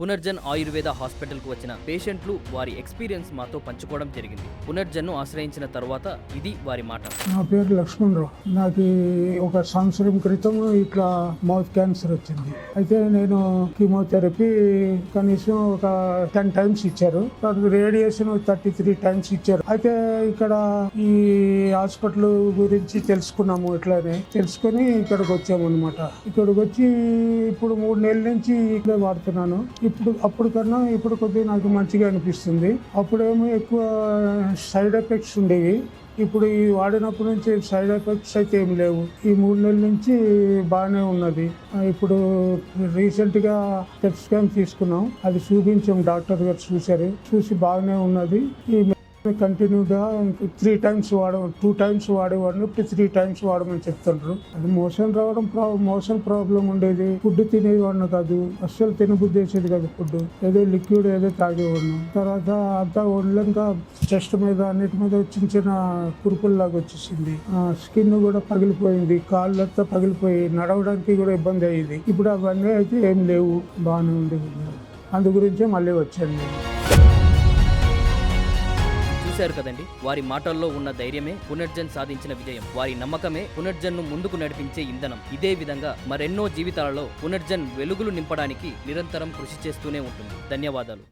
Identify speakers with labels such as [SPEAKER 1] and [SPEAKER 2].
[SPEAKER 1] పునర్జన్ ఆయుర్వేద హాస్పిటల్కు వచ్చిన పేషెంట్లు వారి ఎక్స్పీరియన్స్ మాతో పంచుకోవడం జరిగింది. పునర్జన్ను ఆశ్రయించిన తర్వాత ఇది వారి మాట.
[SPEAKER 2] నా పేరు లక్ష్మణరావు. నాకు ఒక సంవత్సరం క్రితం ఇట్లా మౌత్ క్యాన్సర్ వచ్చింది. అయితే నేను కీమోథెరపీ కనీసం ఒక 10 టైమ్స్ ఇచ్చారు. రేడియేషన్ 33 టైమ్స్ ఇచ్చారు. అయితే ఇక్కడ ఈ హాస్పిటల్ గురించి తెలుసుకున్నాము. ఇట్లానే తెలుసుకొని ఇక్కడికి వచ్చాము అనమాట. ఇక్కడికి వచ్చి ఇప్పుడు 3 నెలల నుంచి ఇక్కడే వాడుతున్నాను. అప్పుడు కన్నా ఇప్పుడు కొద్దిగా నాకు మంచిగా అనిపిస్తుంది. అప్పుడేమో ఎక్కువ సైడ్ ఎఫెక్ట్స్ ఉండేవి. ఇప్పుడు ఈ వాడినప్పటి నుంచి సైడ్ ఎఫెక్ట్స్ అయితే ఏం లేవు. ఈ 3 నెలల నుంచి బాగానే ఉన్నది. ఇప్పుడు రీసెంట్గా టెస్ట్ స్కాన్ తీసుకున్నాం. అది చూపించాం. డాక్టర్ గారు చూసి బాగానే ఉన్నది. ఈ కంటిన్యూగా 3 టైమ్స్ 2 టైమ్స్ వాడేవాడిని. ఇప్పుడు 3 టైమ్స్ వాడమని చెప్తుండ్రు. అది మోషన్ ప్రాబ్లం ఉండేది. ఫుడ్ తినేవాడిని కాదు. అస్సలు తినబుద్ధి వేసేది కాదు. ఫుడ్ ఏదో లిక్విడ్ ఏదో తాగేవాడిని. తర్వాత అంతా ఒళ్ళంతా చెస్ట్ మీద అన్నిటి మీద చిన్న కురుపుల్లాగా వచ్చేసింది. స్కిన్ కూడా పగిలిపోయింది. కాళ్ళంతా పగిలిపోయి నడవడానికి కూడా ఇబ్బంది అయ్యేది. ఇప్పుడు అవన్నీ అయితే ఏం లేవు. బాగానే ఉంది. అందు గురించే మళ్ళీ వచ్చాను నేను.
[SPEAKER 1] చూశారు కదండి, వారి మాటల్లో ఉన్న ధైర్యమే పునర్జన్ సాధించిన విజయం. వారి నమ్మకమే పునర్జన్ను ముందుకు నడిపించే ఇంధనం. ఇదే విధంగా మరెన్నో జీవితాలలో పునర్జన్ వెలుగులు నింపడానికి నిరంతరం కృషి చేస్తూనే ఉంటుంది. ధన్యవాదాలు.